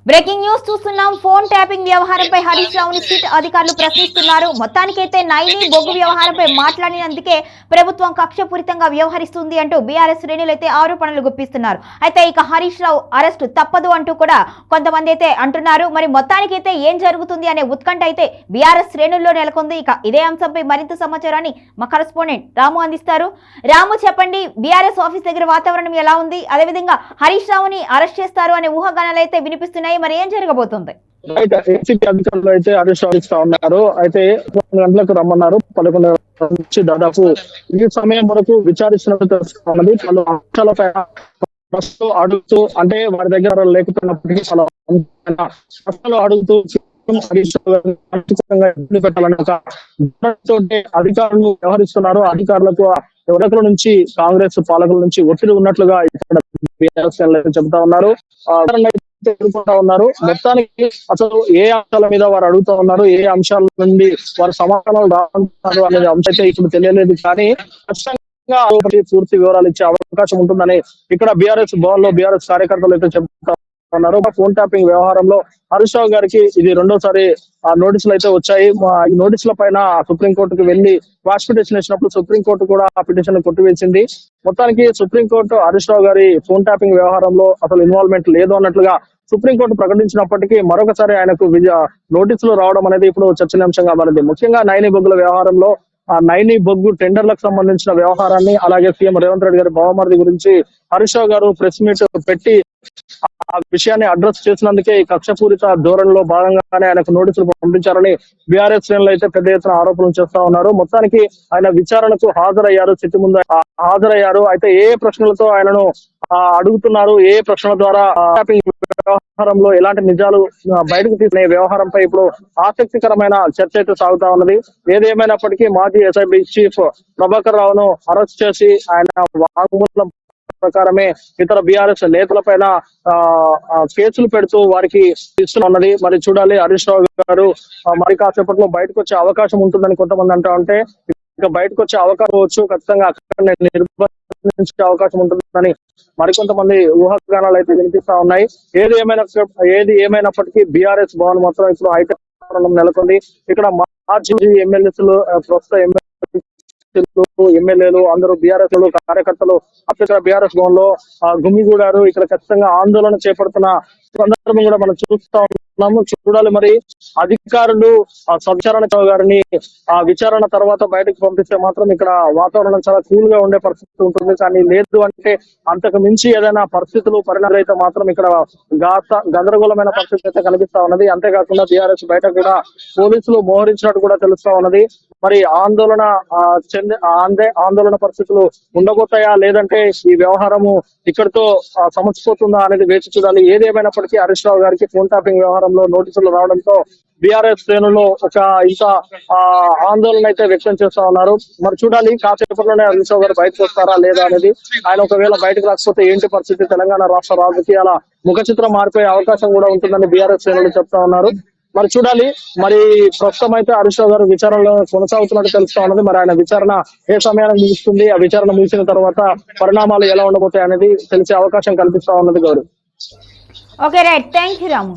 Breaking news చూస్తున్నాం. Phone tapping వ్యవహారంపై Harish రావుని SIT అధికారులు ప్రశ్నిస్తున్నారు. మొత్తానికైతే నైని బొగ్గు వ్యవహారంపై మాట్లాడినందుకే ప్రభుత్వం కక్షపూరితంగా వ్యవహరిస్తుంది అంటూ బీఆర్ఎస్ శ్రేణులు అయితే ఆరోపణలు గుప్పిస్తున్నారు. అయితే ఇక హరీష్ రావు అరెస్టు తప్పదు అంటూ కూడా కొంతమంది అయితే అంటున్నారు. మరి మొత్తానికైతే ఏం జరుగుతుంది అనే ఉత్కంఠ అయితే బీఆర్ఎస్ శ్రేణుల్లో నెలకొంది. ఇక ఇదే అంశంపై మరింత సమాచారాన్ని మా కరెస్పాండెంట్ రాము అందిస్తారు. రాము, చెప్పండి, బీఆర్ఎస్ ఆఫీస్ దగ్గర వాతావరణం ఎలా ఉంది? అదేవిధంగా హరీష్ రావుని అరెస్ట్ చేస్తారు అనే ఊహాగానాలు అయితే వినిపిస్తున్నాయి. మరి ఏం జరగబోతుంది? ఏసీపీ అధికారులు అయితే అరెస్ట్ చేస్తా ఉన్నారు. అయితే 11 గంటలకు రమ్మన్నారు. 11 నుంచి దాదాపు ఈ సమయం వరకు విచారిస్తున్నట్టు తెలుస్తున్నది. పలు అంశాలపై ప్రశ్నలు అడుగుతూ, అంటే వారి దగ్గర లేకపోయినప్పటికీ పలు ప్రశ్నలు అడుగుతూ పెట్టాలని ఒక అధికారులు వ్యవహరిస్తున్నారు. అధికారులకు ఎవరికల నుంచి కాంగ్రెస్ పాలకుల నుంచి ఒత్తిడి ఉన్నట్లుగా ఇక్కడ చెబుతా ఉన్నారు. ఎదుర్కొంటా ఉన్నారు. మొత్తానికి అసలు ఏ అంశాల మీద వారు అడుగుతా ఉన్నారు, ఏ అంశాల నుండి వారు సమాధానాలు రానున్నారు అనేది అంశం అయితే ఇప్పుడు తెలియలేదు. కానీ ఖచ్చితంగా పూర్తి వివరాలు ఇచ్చే అవకాశం ఉంటుందని ఇక్కడ బీఆర్ఎస్ భవన్ లో బీఆర్ఎస్ కార్యకర్తలు అయితే చెబుతా ఉన్నారు. ఫోన్ ట్యాపింగ్ వ్యవహారంలో హరీష్ రావు గారికి ఇది రెండోసారి నోటీసులు అయితే వచ్చాయి. ఈ నోటీసుల పైన సుప్రీంకోర్టుకు వెళ్లి క్వాష్ పిటిషన్ ఇచ్చినప్పుడు సుప్రీంకోర్టు కూడా ఆ పిటిషన్ కొట్టివేసింది. మొత్తానికి సుప్రీంకోర్టు హరీష్ రావు గారి ఫోన్ ట్యాపింగ్ వ్యవహారంలో అసలు ఇన్వాల్వ్మెంట్ లేదు అన్నట్లుగా సుప్రీంకోర్టు ప్రకటించినప్పటికీ మరొకసారి ఆయనకు నోటీసులు రావడం అనేది ఇప్పుడు చర్చనీయాంశంగా మారింది. ముఖ్యంగా నైని బొగ్గుల వ్యవహారంలో నైని బొగ్గు టెండర్లకు సంబంధించిన వ్యవహారాన్ని, అలాగే సీఎం రేవంత్ రెడ్డి గారి బావమరిది గురించి హరీష్ రావు గారు ప్రెస్ మీట్ పెట్టి ఆ విషయాన్ని అడ్రస్ చేసినందుకే ఈ కక్షపూరిత ధోరణిలో భాగంగానే ఆయనకు నోటీసులు పంపించారని బీఆర్ఎస్ శ్రేణులు అయితే పెద్ద ఎత్తున ఆరోపణలు చేస్తా ఉన్నారు. మొత్తానికి ఆయన విచారణకు హాజరయ్యారు, చిట్టి ముందు హాజరయ్యారు. అయితే ఏ ప్రశ్నలతో ఆయనను అడుగుతున్నారు, ఏ ప్రశ్నల ద్వారా వ్యవహారంలో ఎలాంటి నిజాలు బయటకు తీసిన వ్యవహారంపై ఇప్పుడు ఆసక్తికరమైన చర్చ అయితే సాగుతా ఉన్నది. ఏదేమైనప్పటికీ మాజీ ఎస్ఐబి చీఫ్ ప్రభాకర్ రావును అరెస్ట్ చేసి ఆయన వాంగ్మూలం ప్రకారమే ఇతర బీఆర్ఎస్ నేతల పైన కేసులు పెడుతూ వారికి ఇస్తున్నది. మరి చూడాలి, హరీష్ రావు గారు మరి కాసేపట్లో బయటకు వచ్చే అవకాశం ఉంటుందని కొంతమంది అంటా ఉంటే, ఇక బయటకు వచ్చే అవకాశం వచ్చు, ఖచ్చితంగా అక్కడ నిర్బంధించే అవకాశం ఉంటుందని మరికొంతమంది ఊహాగానాలు అయితే వినిపిస్తా ఉన్నాయి. ఏది ఏమైనప్పటికీ బీఆర్ఎస్ భవన్ మాత్రం ఇప్పుడు హైదరాబాద్ నెలకొంది. ఇక్కడ మాజీ ఎమ్మెల్యేలు, ప్రస్తుత ఎమ్మెల్యేలు అందరూ బీఆర్ఎస్ కార్యకర్తలు అక్కడ బీఆర్ఎస్ భవన్ లో గుమిగూడారు. ఇక్కడ ఖచ్చితంగా ఆందోళన చేపడుతున్న సందర్భం కూడా మనం చూస్తా ఉన్నాము. చూడాలి, మరి అధికారులు విచారణ గారిని విచారణ తర్వాత బయటకు పంపిస్తే మాత్రం ఇక్కడ వాతావరణం చాలా కూల్ గా ఉండే పరిస్థితి ఉంటుంది. కానీ లేదు అంటే అంతకు మించి ఏదైనా పరిస్థితులు పరిణామాలు అయితే మాత్రం ఇక్కడ గందరగోళమైన పరిస్థితి అయితే కనిపిస్తా ఉన్నది. అంతేకాకుండా బీఆర్ఎస్ బయట కూడా పోలీసులు మోహరించినట్టు కూడా తెలుస్తా ఉన్నది. మరి ఆందోళన పరిస్థితులు ఉండబోతాయా, లేదంటే ఈ వ్యవహారము ఇక్కడితో సమసిపోతుందా అనేది వేచి చూడాలి. ఏదేమైనప్పటికీ హరీష్ రావు గారికి ఫోన్ ట్యాపింగ్ వ్యవహారంలో నోటీసులు రావడంతో బీఆర్ఎస్ శ్రేణుల్లో ఒక ఆందోళన అయితే వ్యక్తం చేస్తా ఉన్నారు. మరి చూడాలి, కాసేపట్లోనే హరీష్ రావు గారు బయటకు వస్తారా లేదా అనేది. ఆయన ఒకవేళ బయటకు రాకపోతే ఏంటి పరిస్థితి? తెలంగాణ రాష్ట్ర రాజకీయాల ముఖ చిత్రం మారిపోయే అవకాశం కూడా ఉంటుందని బీఆర్ఎస్ శ్రేణులు చెప్తా ఉన్నారు. మరి చూడాలి, మరి ప్రస్తుతం అయితే హరీష్ రావు గారు విచారణలో కొనసాగుతున్నట్టు తెలుస్తా ఉన్నది. మరి ఆయన విచారణ ఏ సమయానికి ముగుస్తుంది, ఆ విచారణ ముగిసిన తర్వాత పరిణామాలు ఎలా ఉండబోతాయి అనేది తెలిసే అవకాశం కల్పిస్తా ఉన్నది. Gaurav. Okay, right, thank you Ramu.